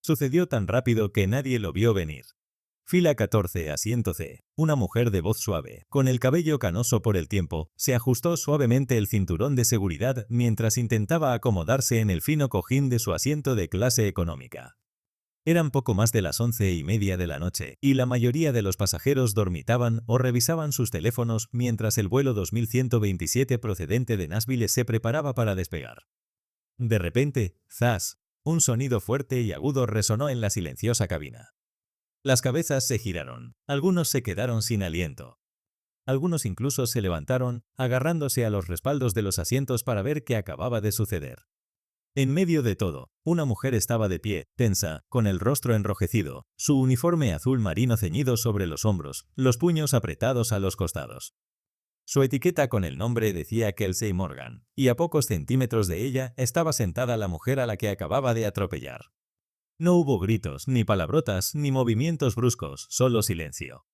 Sucedió tan rápido que nadie lo vio venir. Fila 14, asiento C. Una mujer de voz suave, con el cabello canoso por el tiempo, se ajustó suavemente el cinturón de seguridad mientras intentaba acomodarse en el fino cojín de su asiento de clase económica. Eran poco más de las 11:30 de la noche, y la mayoría de los pasajeros dormitaban o revisaban sus teléfonos mientras el vuelo 2127 procedente de Nashville se preparaba para despegar. De repente, ¡zas! Un sonido fuerte y agudo resonó en la silenciosa cabina. Las cabezas se giraron, algunos se quedaron sin aliento. Algunos incluso se levantaron, agarrándose a los respaldos de los asientos para ver qué acababa de suceder. En medio de todo, una mujer estaba de pie, tensa, con el rostro enrojecido, su uniforme azul marino ceñido sobre los hombros, los puños apretados a los costados. Su etiqueta con el nombre decía Kelsey Morgan, y a pocos centímetros de ella estaba sentada la mujer a la que acababa de atropellar. No hubo gritos, ni palabrotas, ni movimientos bruscos, solo silencio.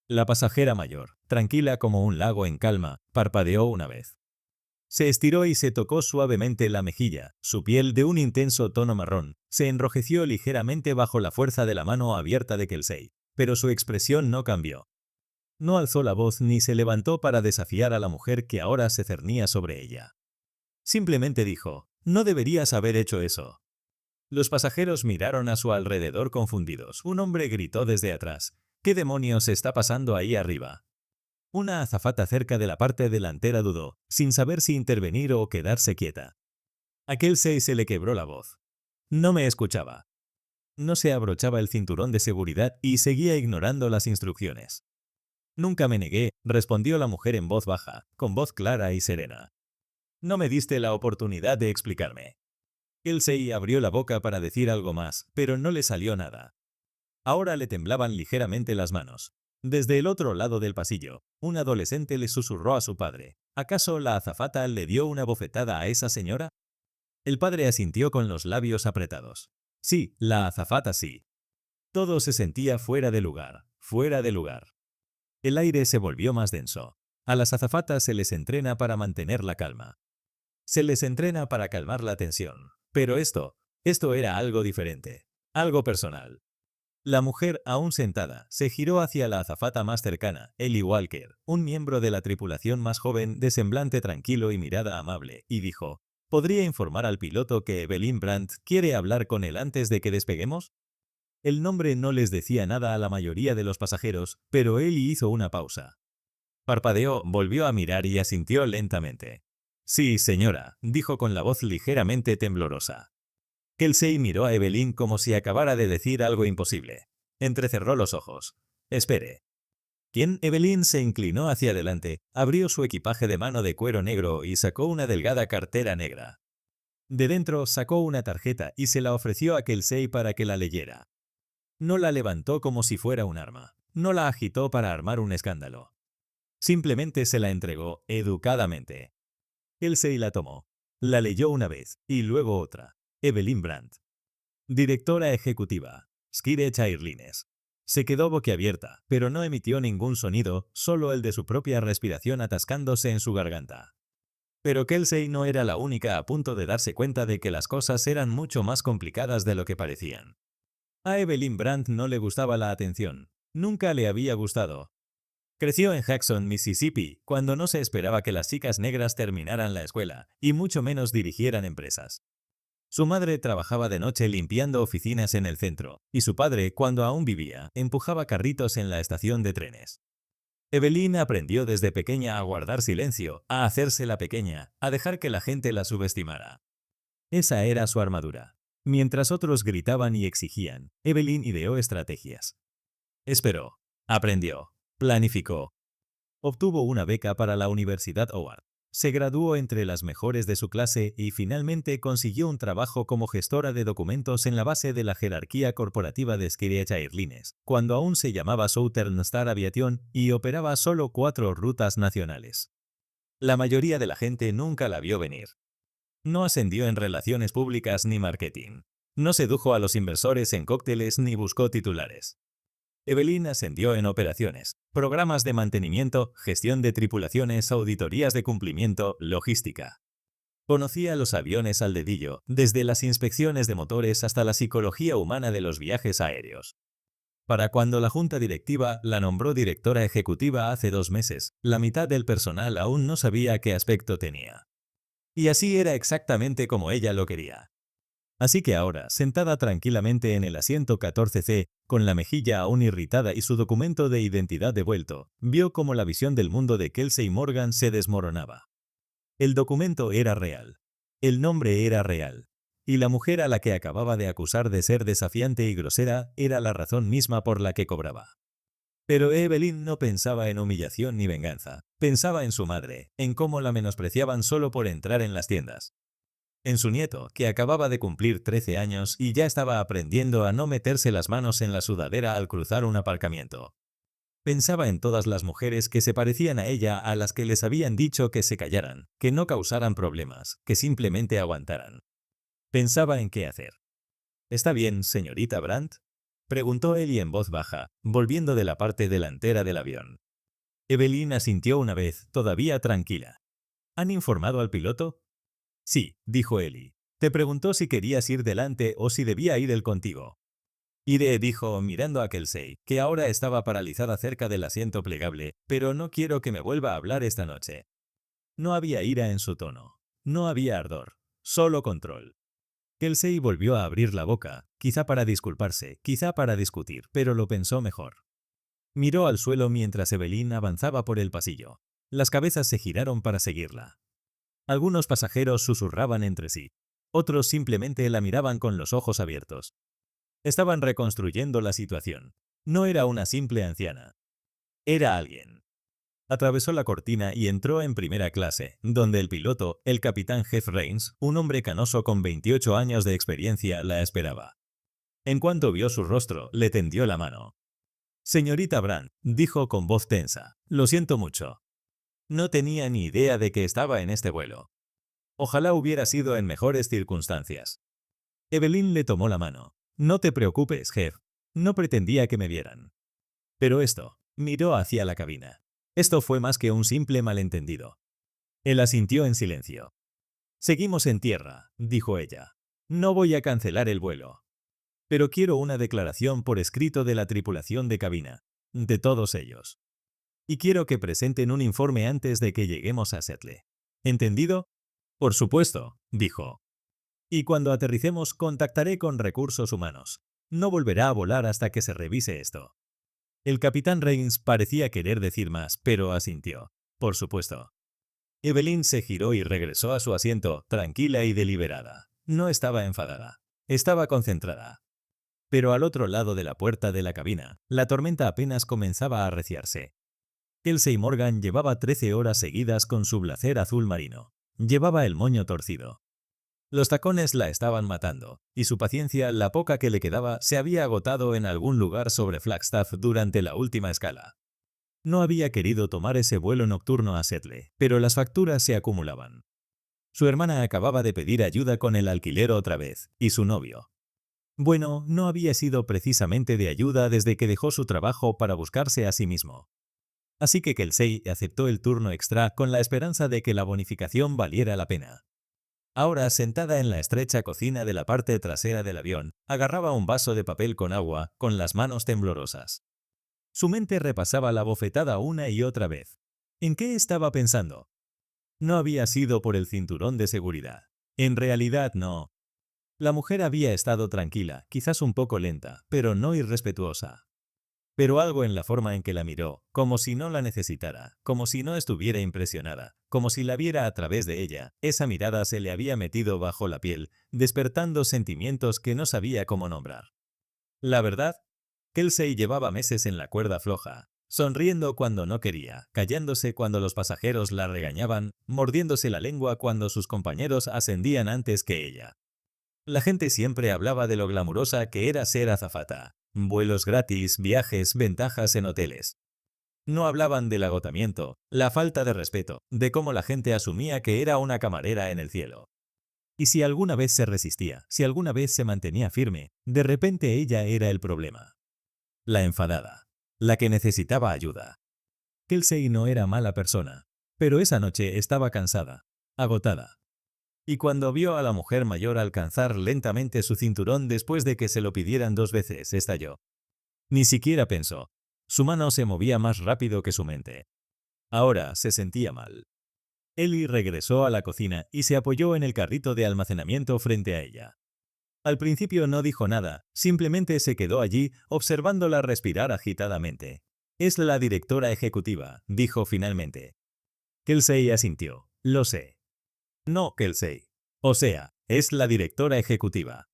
La pasajera mayor, tranquila como un lago en calma, parpadeó una vez. Se estiró y se tocó suavemente la mejilla, su piel de un intenso tono marrón, se enrojeció ligeramente bajo la fuerza de la mano abierta de Kelsey, pero su expresión no cambió. No alzó la voz ni se levantó para desafiar a la mujer que ahora se cernía sobre ella. Simplemente dijo, «No deberías haber hecho eso». Los pasajeros miraron a su alrededor confundidos. Un hombre gritó desde atrás, «¿Qué demonios está pasando ahí arriba?». Una azafata cerca de la parte delantera dudó, sin saber si intervenir o quedarse quieta. A Kelsey se le quebró la voz. No me escuchaba. No se abrochaba el cinturón de seguridad y seguía ignorando las instrucciones. Nunca me negué, respondió la mujer en voz baja, con voz clara y serena. No me diste la oportunidad de explicarme. Kelsey abrió la boca para decir algo más, pero no le salió nada. Ahora le temblaban ligeramente las manos. Desde el otro lado del pasillo, un adolescente le susurró a su padre. ¿Acaso la azafata le dio una bofetada a esa señora? El padre asintió con los labios apretados. Sí, la azafata sí. Todo se sentía fuera de lugar, fuera de lugar. El aire se volvió más denso. A las azafatas se les entrena para mantener la calma. Se les entrena para calmar la tensión. Pero esto era algo diferente. Algo personal. La mujer, aún sentada, se giró hacia la azafata más cercana, Ellie Walker, un miembro de la tripulación más joven, de semblante tranquilo y mirada amable, y dijo, ¿podría informar al piloto que Evelyn Brandt quiere hablar con él antes de que despeguemos? El nombre no les decía nada a la mayoría de los pasajeros, pero Ellie hizo una pausa. Parpadeó, volvió a mirar y asintió lentamente. Sí, señora, dijo con la voz ligeramente temblorosa. Kelsey miró a Evelyn como si acabara de decir algo imposible. Entrecerró los ojos. Espere. ¿Quién? Evelyn se inclinó hacia adelante, abrió su equipaje de mano de cuero negro y sacó una delgada cartera negra. De dentro sacó una tarjeta y se la ofreció a Kelsey para que la leyera. No la levantó como si fuera un arma. No la agitó para armar un escándalo. Simplemente se la entregó, educadamente. Kelsey la tomó. La leyó una vez, y luego otra. Evelyn Brandt. Directora ejecutiva. Skiretz Airlines. Se quedó boquiabierta, pero no emitió ningún sonido, solo el de su propia respiración atascándose en su garganta. Pero Kelsey no era la única a punto de darse cuenta de que las cosas eran mucho más complicadas de lo que parecían. A Evelyn Brandt no le gustaba la atención. Nunca le había gustado. Creció en Jackson, Mississippi, cuando no se esperaba que las chicas negras terminaran la escuela, y mucho menos dirigieran empresas. Su madre trabajaba de noche limpiando oficinas en el centro, y su padre, cuando aún vivía, empujaba carritos en la estación de trenes. Evelyn aprendió desde pequeña a guardar silencio, a hacerse la pequeña, a dejar que la gente la subestimara. Esa era su armadura. Mientras otros gritaban y exigían, Evelyn ideó estrategias. Esperó, aprendió, planificó. Obtuvo una beca para la Universidad Howard. Se graduó entre las mejores de su clase y finalmente consiguió un trabajo como gestora de documentos en la base de la jerarquía corporativa de Skiretz Airlines, cuando aún se llamaba Southern Star Aviation y operaba solo 4 rutas nacionales. La mayoría de la gente nunca la vio venir. No ascendió en relaciones públicas ni marketing. No sedujo a los inversores en cócteles ni buscó titulares. Evelyn ascendió en operaciones, programas de mantenimiento, gestión de tripulaciones, auditorías de cumplimiento, logística. Conocía los aviones al dedillo, desde las inspecciones de motores hasta la psicología humana de los viajes aéreos. Para cuando la junta directiva la nombró directora ejecutiva hace 2 meses, la mitad del personal aún no sabía qué aspecto tenía. Y así era exactamente como ella lo quería. Así que ahora, sentada tranquilamente en el asiento 14C, con la mejilla aún irritada y su documento de identidad devuelto, vio cómo la visión del mundo de Kelsey Morgan se desmoronaba. El documento era real. El nombre era real. Y la mujer a la que acababa de acusar de ser desafiante y grosera era la razón misma por la que cobraba. Pero Evelyn no pensaba en humillación ni venganza. Pensaba en su madre, en cómo la menospreciaban solo por entrar en las tiendas. En su nieto, que acababa de cumplir 13 años y ya estaba aprendiendo a no meterse las manos en la sudadera al cruzar un aparcamiento. Pensaba en todas las mujeres que se parecían a ella a las que les habían dicho que se callaran, que no causaran problemas, que simplemente aguantaran. Pensaba en qué hacer. ¿Está bien, señorita Brandt?, preguntó Ellie en voz baja, volviendo de la parte delantera del avión. Evelyn asintió una vez, todavía tranquila. ¿Han informado al piloto? Sí, dijo Ellie. Te preguntó si querías ir delante o si debía ir él contigo. Iré, dijo, mirando a Kelsey, que ahora estaba paralizada cerca del asiento plegable, pero no quiero que me vuelva a hablar esta noche. No había ira en su tono. No había ardor. Solo control. Kelsey volvió a abrir la boca, quizá para disculparse, quizá para discutir, pero lo pensó mejor. Miró al suelo mientras Evelyn avanzaba por el pasillo. Las cabezas se giraron para seguirla. Algunos pasajeros susurraban entre sí. Otros simplemente la miraban con los ojos abiertos. Estaban reconstruyendo la situación. No era una simple anciana. Era alguien. Atravesó la cortina y entró en primera clase, donde el piloto, el capitán Jeff Rains, un hombre canoso con 28 años de experiencia, la esperaba. En cuanto vio su rostro, le tendió la mano. Señorita Brandt, dijo con voz tensa, lo siento mucho. No tenía ni idea de que estaba en este vuelo. Ojalá hubiera sido en mejores circunstancias. Evelyn le tomó la mano. No te preocupes, Jeff. No pretendía que me vieran. Pero esto, miró hacia la cabina. Esto fue más que un simple malentendido. Él asintió en silencio. Seguimos en tierra, dijo ella. No voy a cancelar el vuelo. Pero quiero una declaración por escrito de la tripulación de cabina. De todos ellos. Y quiero que presenten un informe antes de que lleguemos a Seattle. ¿Entendido? Por supuesto, dijo. Y cuando aterricemos contactaré con recursos humanos. No volverá a volar hasta que se revise esto. El capitán Rains parecía querer decir más, pero asintió. Por supuesto. Evelyn se giró y regresó a su asiento, tranquila y deliberada. No estaba enfadada. Estaba concentrada. Pero al otro lado de la puerta de la cabina, la tormenta apenas comenzaba a arreciarse. Kelsey Morgan llevaba 13 horas seguidas con su blazer azul marino. Llevaba el moño torcido. Los tacones la estaban matando, y su paciencia, la poca que le quedaba, se había agotado en algún lugar sobre Flagstaff durante la última escala. No había querido tomar ese vuelo nocturno a Seattle, pero las facturas se acumulaban. Su hermana acababa de pedir ayuda con el alquiler otra vez, y su novio. Bueno, no había sido precisamente de ayuda desde que dejó su trabajo para buscarse a sí mismo. Así que Kelsey aceptó el turno extra con la esperanza de que la bonificación valiera la pena. Ahora, sentada en la estrecha cocina de la parte trasera del avión, agarraba un vaso de papel con agua, con las manos temblorosas. Su mente repasaba la bofetada una y otra vez. ¿En qué estaba pensando? No había sido por el cinturón de seguridad. En realidad no. La mujer había estado tranquila, quizás un poco lenta, pero no irrespetuosa. Pero algo en la forma en que la miró, como si no la necesitara, como si no estuviera impresionada, como si la viera a través de ella, esa mirada se le había metido bajo la piel, despertando sentimientos que no sabía cómo nombrar. La verdad, Kelsey llevaba meses en la cuerda floja, sonriendo cuando no quería, callándose cuando los pasajeros la regañaban, mordiéndose la lengua cuando sus compañeros ascendían antes que ella. La gente siempre hablaba de lo glamurosa que era ser azafata. Vuelos gratis, viajes, ventajas en hoteles. No hablaban del agotamiento, la falta de respeto, de cómo la gente asumía que era una camarera en el cielo. Y si alguna vez se resistía, si alguna vez se mantenía firme, de repente ella era el problema. La enfadada. La que necesitaba ayuda. Kelsey no era mala persona, pero esa noche estaba cansada, agotada. Y cuando vio a la mujer mayor alcanzar lentamente su cinturón después de que se lo pidieran 2 veces, estalló. Ni siquiera pensó. Su mano se movía más rápido que su mente. Ahora se sentía mal. Ellie regresó a la cocina y se apoyó en el carrito de almacenamiento frente a ella. Al principio no dijo nada, simplemente se quedó allí observándola respirar agitadamente. Es la directora ejecutiva, dijo finalmente. Kelsey asintió. Lo sé. No, Kelsey. O sea, es la directora ejecutiva.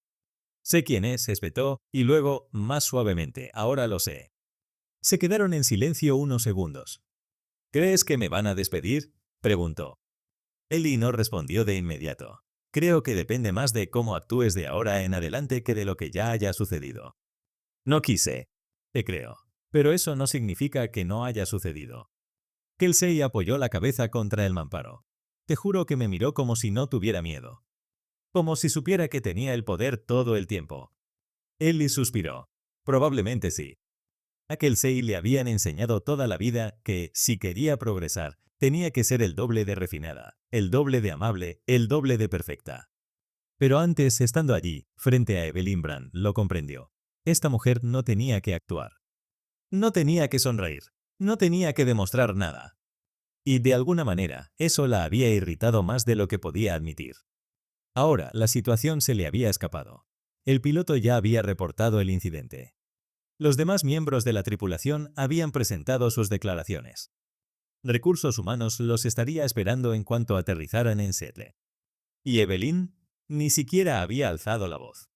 Sé quién es, espetó, y luego, más suavemente, ahora lo sé. Se quedaron en silencio unos segundos. ¿Crees que me van a despedir?, preguntó. Ellie no respondió de inmediato. Creo que depende más de cómo actúes de ahora en adelante que de lo que ya haya sucedido. No quise. Te creo. Pero eso no significa que no haya sucedido. Kelsey apoyó la cabeza contra el mamparo. Te juro que me miró como si no tuviera miedo. Como si supiera que tenía el poder todo el tiempo. Ellie suspiró. Probablemente sí. A Kelsey le habían enseñado toda la vida que, si quería progresar, tenía que ser el doble de refinada, el doble de amable, el doble de perfecta. Pero antes, estando allí, frente a Evelyn Brand, lo comprendió. Esta mujer no tenía que actuar. No tenía que sonreír. No tenía que demostrar nada. Y de alguna manera, eso la había irritado más de lo que podía admitir. Ahora, la situación se le había escapado. El piloto ya había reportado el incidente. Los demás miembros de la tripulación habían presentado sus declaraciones. Recursos Humanos los estaría esperando en cuanto aterrizaran en Seattle. ¿Y Evelyn? Ni siquiera había alzado la voz.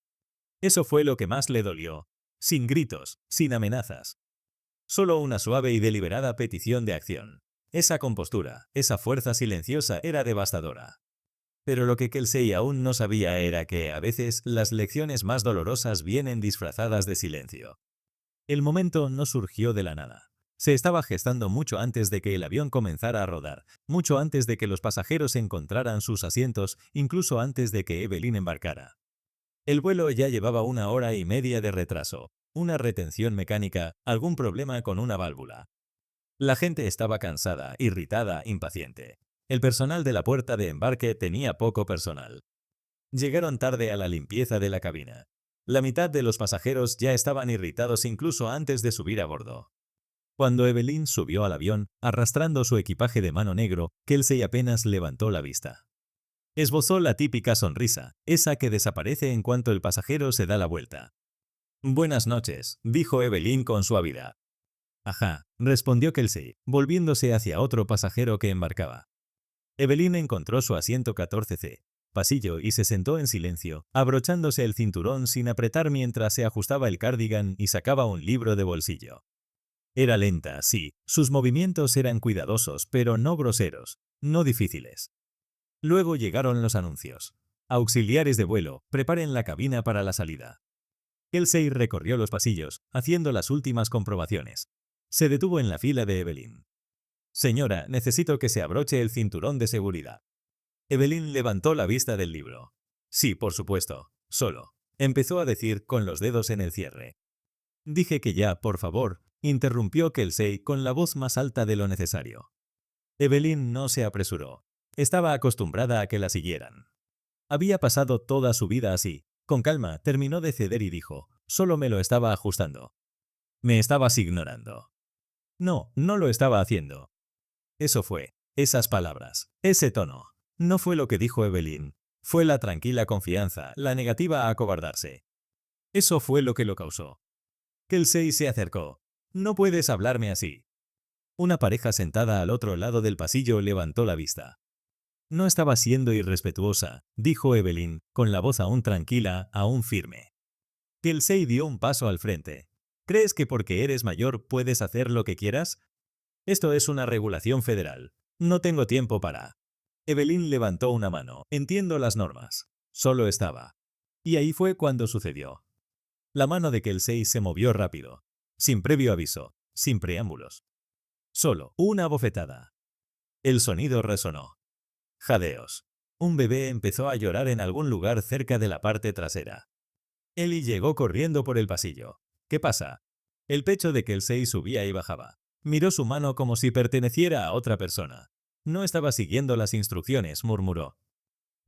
Eso fue lo que más le dolió. Sin gritos, sin amenazas. Solo una suave y deliberada petición de acción. Esa compostura, esa fuerza silenciosa era devastadora. Pero lo que Kelsey aún no sabía era que, a veces, las lecciones más dolorosas vienen disfrazadas de silencio. El momento no surgió de la nada. Se estaba gestando mucho antes de que el avión comenzara a rodar, mucho antes de que los pasajeros encontraran sus asientos, incluso antes de que Evelyn embarcara. El vuelo ya llevaba 1 hora y media de retraso, una retención mecánica, algún problema con una válvula. La gente estaba cansada, irritada, impaciente. El personal de la puerta de embarque tenía poco personal. Llegaron tarde a la limpieza de la cabina. La mitad de los pasajeros ya estaban irritados incluso antes de subir a bordo. Cuando Evelyn subió al avión, arrastrando su equipaje de mano negro, Kelsey apenas levantó la vista. Esbozó la típica sonrisa, esa que desaparece en cuanto el pasajero se da la vuelta. Buenas noches, dijo Evelyn con suavidad. Ajá, respondió Kelsey, volviéndose hacia otro pasajero que embarcaba. Evelyn encontró su asiento 14C, pasillo, y se sentó en silencio, abrochándose el cinturón sin apretar mientras se ajustaba el cardigan y sacaba un libro de bolsillo. Era lenta, sí, sus movimientos eran cuidadosos, pero no groseros, no difíciles. Luego llegaron los anuncios. Auxiliares de vuelo, preparen la cabina para la salida. Kelsey recorrió los pasillos, haciendo las últimas comprobaciones. Se detuvo en la fila de Evelyn. Señora, necesito que se abroche el cinturón de seguridad. Evelyn levantó la vista del libro. Sí, por supuesto, solo. Empezó a decir con los dedos en el cierre. Dije que ya, por favor, interrumpió Kelsey con la voz más alta de lo necesario. Evelyn no se apresuró. Estaba acostumbrada a que la siguieran. Había pasado toda su vida así. Con calma, terminó de ceder y dijo, solo me lo estaba ajustando. Me estabas ignorando. No, no lo estaba haciendo. Eso fue, esas palabras, ese tono. No fue lo que dijo Evelyn. Fue la tranquila confianza, la negativa a acobardarse. Eso fue lo que lo causó. Kelsey se acercó. No puedes hablarme así. Una pareja sentada al otro lado del pasillo levantó la vista. No estaba siendo irrespetuosa, dijo Evelyn, con la voz aún tranquila, aún firme. Kelsey dio un paso al frente. ¿Crees que porque eres mayor puedes hacer lo que quieras? Esto es una regulación federal. No tengo tiempo para... Evelyn levantó una mano. Entiendo las normas. Solo estaba. Y ahí fue cuando sucedió. La mano de Kelsey se movió rápido. Sin previo aviso. Sin preámbulos. Solo una bofetada. El sonido resonó. Jadeos. Un bebé empezó a llorar en algún lugar cerca de la parte trasera. Ellie llegó corriendo por el pasillo. ¿Qué pasa? El pecho de Kelsey subía y bajaba. Miró su mano como si perteneciera a otra persona. No estaba siguiendo las instrucciones, murmuró.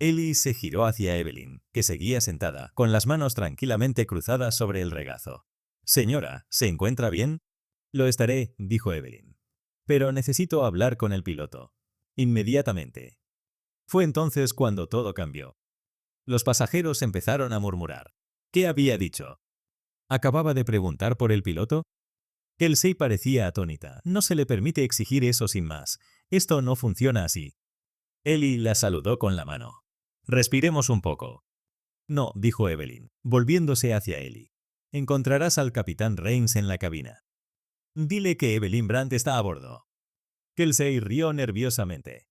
Ellie se giró hacia Evelyn, que seguía sentada, con las manos tranquilamente cruzadas sobre el regazo. Señora, ¿se encuentra bien? Lo estaré, dijo Evelyn. Pero necesito hablar con el piloto. Inmediatamente. Fue entonces cuando todo cambió. Los pasajeros empezaron a murmurar. ¿Qué había dicho? ¿Acababa de preguntar por el piloto? Kelsey parecía atónita. No se le permite exigir eso sin más. Esto no funciona así. Ellie la saludó con la mano. Respiremos un poco. No, dijo Evelyn, volviéndose hacia Ellie. Encontrarás al capitán Rains en la cabina. Dile que Evelyn Brandt está a bordo. Kelsey rió nerviosamente.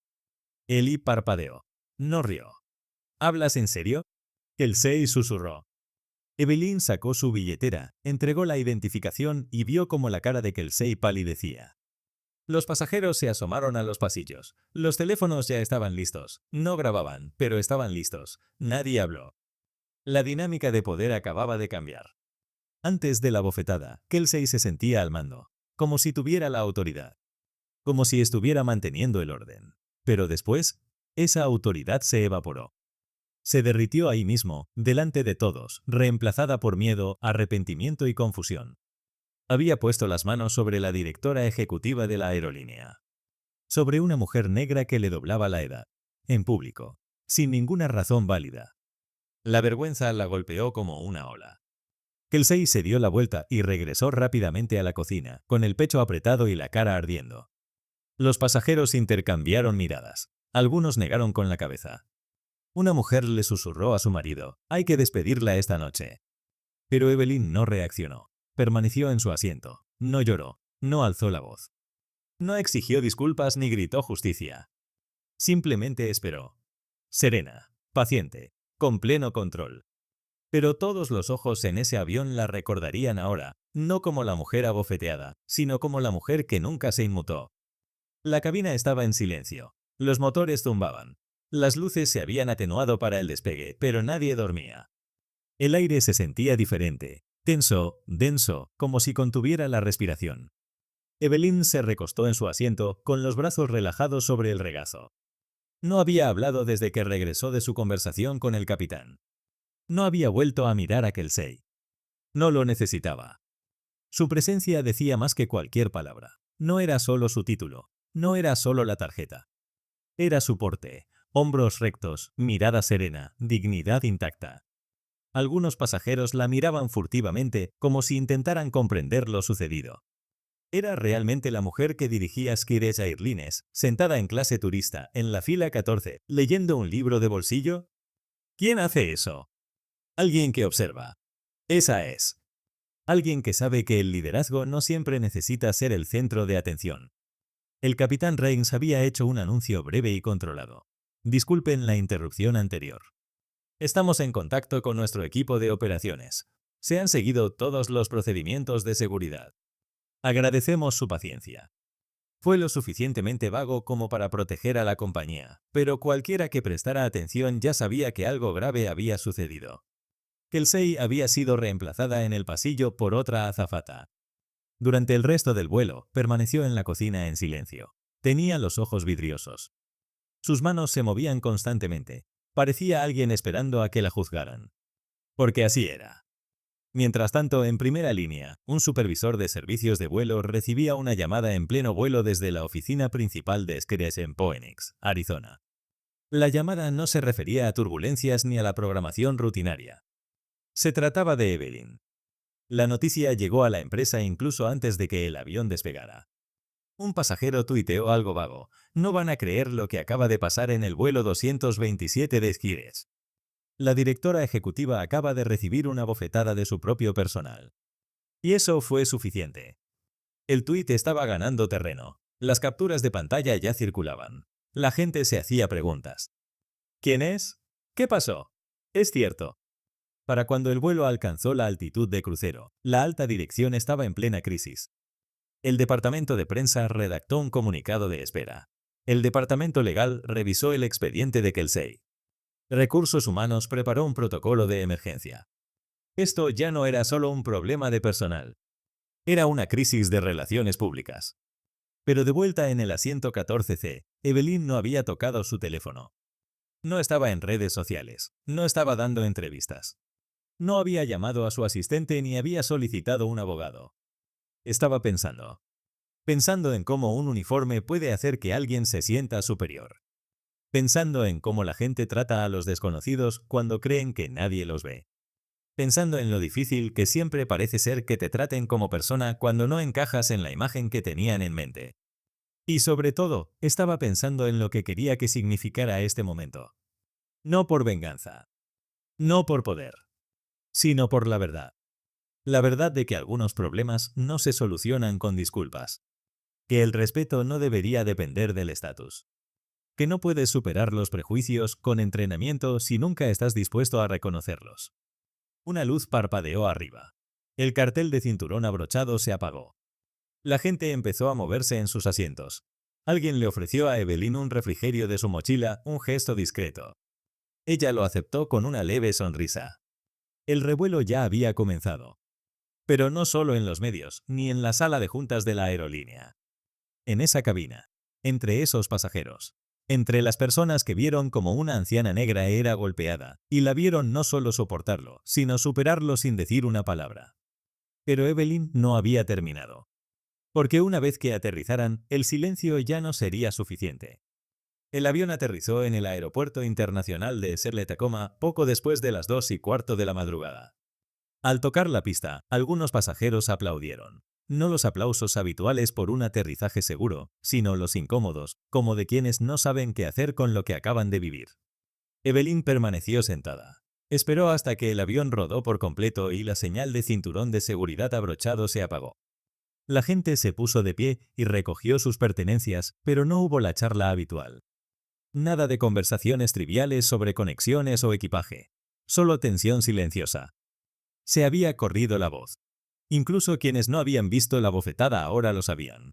Ellie parpadeó. No rió. ¿Hablas en serio? Kelsey susurró. Evelyn sacó su billetera, entregó la identificación y vio cómo la cara de Kelsey palidecía. Los pasajeros se asomaron a los pasillos. Los teléfonos ya estaban listos. No grababan, pero estaban listos. Nadie habló. La dinámica de poder acababa de cambiar. Antes de la bofetada, Kelsey se sentía al mando, como si tuviera la autoridad, como si estuviera manteniendo el orden. Pero después, esa autoridad se evaporó. Se derritió ahí mismo, delante de todos, reemplazada por miedo, arrepentimiento y confusión. Había puesto las manos sobre la directora ejecutiva de la aerolínea. Sobre una mujer negra que le doblaba la edad. En público. Sin ninguna razón válida. La vergüenza la golpeó como una ola. Kelsey se dio la vuelta y regresó rápidamente a la cocina, con el pecho apretado y la cara ardiendo. Los pasajeros intercambiaron miradas. Algunos negaron con la cabeza. Una mujer le susurró a su marido, hay que despedirla esta noche. Pero Evelyn no reaccionó. Permaneció en su asiento. No lloró. No alzó la voz. No exigió disculpas ni gritó justicia. Simplemente esperó. Serena, paciente, con pleno control. Pero todos los ojos en ese avión la recordarían ahora, no como la mujer abofeteada, sino como la mujer que nunca se inmutó. La cabina estaba en silencio. Los motores zumbaban. Las luces se habían atenuado para el despegue, pero nadie dormía. El aire se sentía diferente, tenso, denso, como si contuviera la respiración. Evelyn se recostó en su asiento, con los brazos relajados sobre el regazo. No había hablado desde que regresó de su conversación con el capitán. No había vuelto a mirar a Kelsey. No lo necesitaba. Su presencia decía más que cualquier palabra. No era solo su título. No era solo la tarjeta. Era su porte. Hombros rectos, mirada serena, dignidad intacta. Algunos pasajeros la miraban furtivamente, como si intentaran comprender lo sucedido. Era realmente la mujer que dirigía Skies Airlines, sentada en clase turista, en la fila 14, leyendo un libro de bolsillo. ¿Quién hace eso? Alguien que observa. Esa es. Alguien que sabe que el liderazgo no siempre necesita ser el centro de atención. El capitán Rains había hecho un anuncio breve y controlado. Disculpen la interrupción anterior. Estamos en contacto con nuestro equipo de operaciones. Se han seguido todos los procedimientos de seguridad. Agradecemos su paciencia. Fue lo suficientemente vago como para proteger a la compañía, pero cualquiera que prestara atención ya sabía que algo grave había sucedido. Kelsey había sido reemplazada en el pasillo por otra azafata. Durante el resto del vuelo, permaneció en la cocina en silencio. Tenía los ojos vidriosos. Sus manos se movían constantemente. Parecía alguien esperando a que la juzgaran. Porque así era. Mientras tanto, en primera línea, un supervisor de servicios de vuelo recibía una llamada en pleno vuelo desde la oficina principal de Skies en Phoenix, Arizona. La llamada no se refería a turbulencias ni a la programación rutinaria. Se trataba de Evelyn. La noticia llegó a la empresa incluso antes de que el avión despegara. Un pasajero tuiteó algo vago. No van a creer lo que acaba de pasar en el vuelo 227 de Skies. La directora ejecutiva acaba de recibir una bofetada de su propio personal. Y eso fue suficiente. El tuit estaba ganando terreno. Las capturas de pantalla ya circulaban. La gente se hacía preguntas. ¿Quién es? ¿Qué pasó? Es cierto. Para cuando el vuelo alcanzó la altitud de crucero, la alta dirección estaba en plena crisis. El departamento de prensa redactó un comunicado de espera. El departamento legal revisó el expediente de Kelsey. Recursos Humanos preparó un protocolo de emergencia. Esto ya no era solo un problema de personal. Era una crisis de relaciones públicas. Pero de vuelta en el asiento 14C, Evelyn no había tocado su teléfono. No estaba en redes sociales. No estaba dando entrevistas. No había llamado a su asistente ni había solicitado un abogado. Estaba pensando en cómo un uniforme puede hacer que alguien se sienta superior. Pensando en cómo la gente trata a los desconocidos cuando creen que nadie los ve. Pensando en lo difícil que siempre parece ser que te traten como persona cuando no encajas en la imagen que tenían en mente. Y sobre todo, estaba pensando en lo que quería que significara este momento. No por venganza. No por poder. Sino por la verdad. La verdad de que algunos problemas no se solucionan con disculpas. Que el respeto no debería depender del estatus. Que no puedes superar los prejuicios con entrenamiento si nunca estás dispuesto a reconocerlos. Una luz parpadeó arriba. El cartel de cinturón abrochado se apagó. La gente empezó a moverse en sus asientos. Alguien le ofreció a Evelyn un refrigerio de su mochila, un gesto discreto. Ella lo aceptó con una leve sonrisa. El revuelo ya había comenzado. Pero no solo en los medios, ni en la sala de juntas de la aerolínea. En esa cabina. Entre esos pasajeros. Entre las personas que vieron como una anciana negra era golpeada, y la vieron no solo soportarlo, sino superarlo sin decir una palabra. Pero Evelyn no había terminado. Porque una vez que aterrizaran, el silencio ya no sería suficiente. El avión aterrizó en el Aeropuerto Internacional de Serle-Tacoma poco después de las 2:15 de la madrugada. Al tocar la pista, algunos pasajeros aplaudieron. No los aplausos habituales por un aterrizaje seguro, sino los incómodos, como de quienes no saben qué hacer con lo que acaban de vivir. Evelyn permaneció sentada. Esperó hasta que el avión rodó por completo y la señal de cinturón de seguridad abrochado se apagó. La gente se puso de pie y recogió sus pertenencias, pero no hubo la charla habitual. Nada de conversaciones triviales sobre conexiones o equipaje. Solo tensión silenciosa. Se había corrido la voz. Incluso quienes no habían visto la bofetada ahora lo sabían.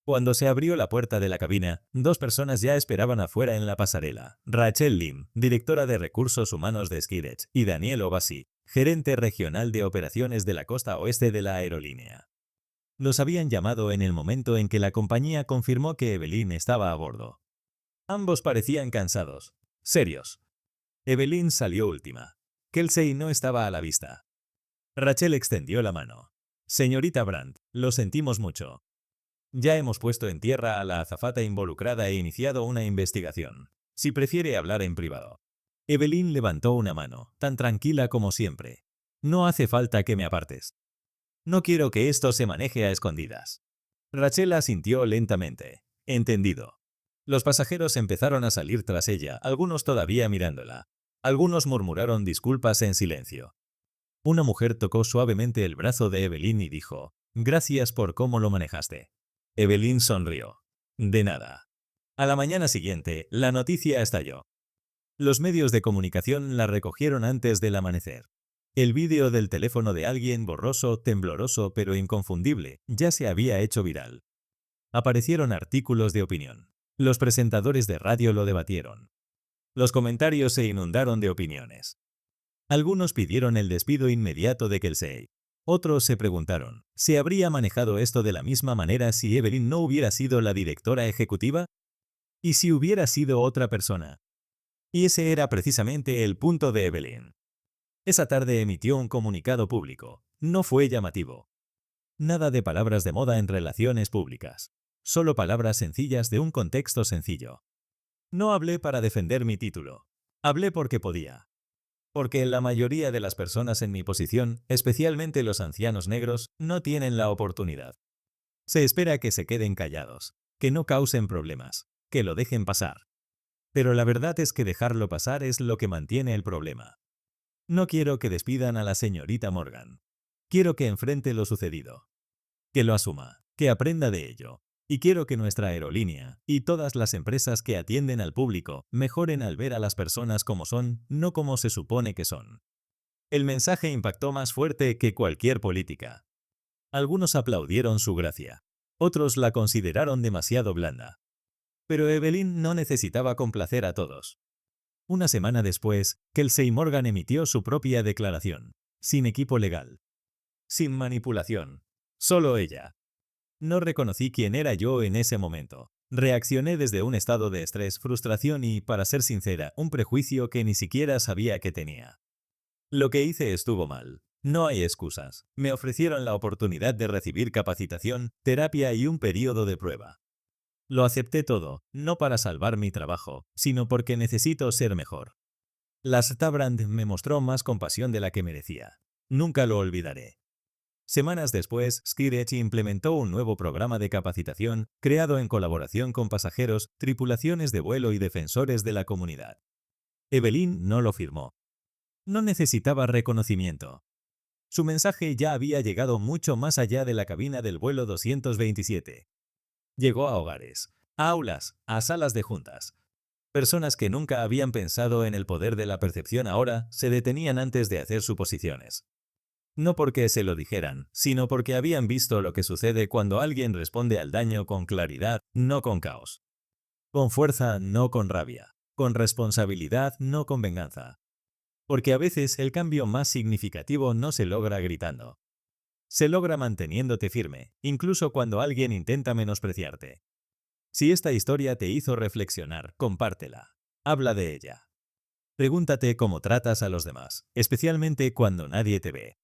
Cuando se abrió la puerta de la cabina, dos personas ya esperaban afuera en la pasarela. Rachel Lim, directora de Recursos Humanos de Skiretz, y Daniel Obasi, gerente regional de operaciones de la costa oeste de la aerolínea. Los habían llamado en el momento en que la compañía confirmó que Evelyn estaba a bordo. Ambos parecían cansados. Serios. Evelyn salió última. Kelsey no estaba a la vista. Rachel extendió la mano. Señorita Brandt, lo sentimos mucho. Ya hemos puesto en tierra a la azafata involucrada e iniciado una investigación. Si prefiere hablar en privado. Evelyn levantó una mano, tan tranquila como siempre. No hace falta que me apartes. No quiero que esto se maneje a escondidas. Rachel asintió lentamente. Entendido. Los pasajeros empezaron a salir tras ella, algunos todavía mirándola. Algunos murmuraron disculpas en silencio. Una mujer tocó suavemente el brazo de Evelyn y dijo, «Gracias por cómo lo manejaste». Evelyn sonrió. «De nada». A la mañana siguiente, la noticia estalló. Los medios de comunicación la recogieron antes del amanecer. El vídeo del teléfono de alguien borroso, tembloroso pero inconfundible, ya se había hecho viral. Aparecieron artículos de opinión. Los presentadores de radio lo debatieron. Los comentarios se inundaron de opiniones. Algunos pidieron el despido inmediato de Kelsey. Otros se preguntaron, ¿se habría manejado esto de la misma manera si Evelyn no hubiera sido la directora ejecutiva? ¿Y si hubiera sido otra persona? Y ese era precisamente el punto de Evelyn. Esa tarde emitió un comunicado público. No fue llamativo. Nada de palabras de moda en relaciones públicas. Solo palabras sencillas de un contexto sencillo. No hablé para defender mi título. Hablé porque podía. Porque la mayoría de las personas en mi posición, especialmente los ancianos negros, no tienen la oportunidad. Se espera que se queden callados, que no causen problemas, que lo dejen pasar. Pero la verdad es que dejarlo pasar es lo que mantiene el problema. No quiero que despidan a la señorita Morgan. Quiero que enfrente lo sucedido. Que lo asuma, que aprenda de ello. Y quiero que nuestra aerolínea, y todas las empresas que atienden al público, mejoren al ver a las personas como son, no como se supone que son. El mensaje impactó más fuerte que cualquier política. Algunos aplaudieron su gracia. Otros la consideraron demasiado blanda. Pero Evelyn no necesitaba complacer a todos. Una semana después, Kelsey Morgan emitió su propia declaración. Sin equipo legal. Sin manipulación. Solo ella. No reconocí quién era yo en ese momento. Reaccioné desde un estado de estrés, frustración y, para ser sincera, un prejuicio que ni siquiera sabía que tenía. Lo que hice estuvo mal. No hay excusas. Me ofrecieron la oportunidad de recibir capacitación, terapia y un periodo de prueba. Lo acepté todo, no para salvar mi trabajo, sino porque necesito ser mejor. La Stabrand me mostró más compasión de la que merecía. Nunca lo olvidaré. Semanas después, Skiretch implementó un nuevo programa de capacitación creado en colaboración con pasajeros, tripulaciones de vuelo y defensores de la comunidad. Evelyn no lo firmó. No necesitaba reconocimiento. Su mensaje ya había llegado mucho más allá de la cabina del vuelo 227. Llegó a hogares, a aulas, a salas de juntas. Personas que nunca habían pensado en el poder de la percepción ahora se detenían antes de hacer suposiciones. No porque se lo dijeran, sino porque habían visto lo que sucede cuando alguien responde al daño con claridad, no con caos. Con fuerza, no con rabia. Con responsabilidad, no con venganza. Porque a veces el cambio más significativo no se logra gritando. Se logra manteniéndote firme, incluso cuando alguien intenta menospreciarte. Si esta historia te hizo reflexionar, compártela. Habla de ella. Pregúntate cómo tratas a los demás, especialmente cuando nadie te ve.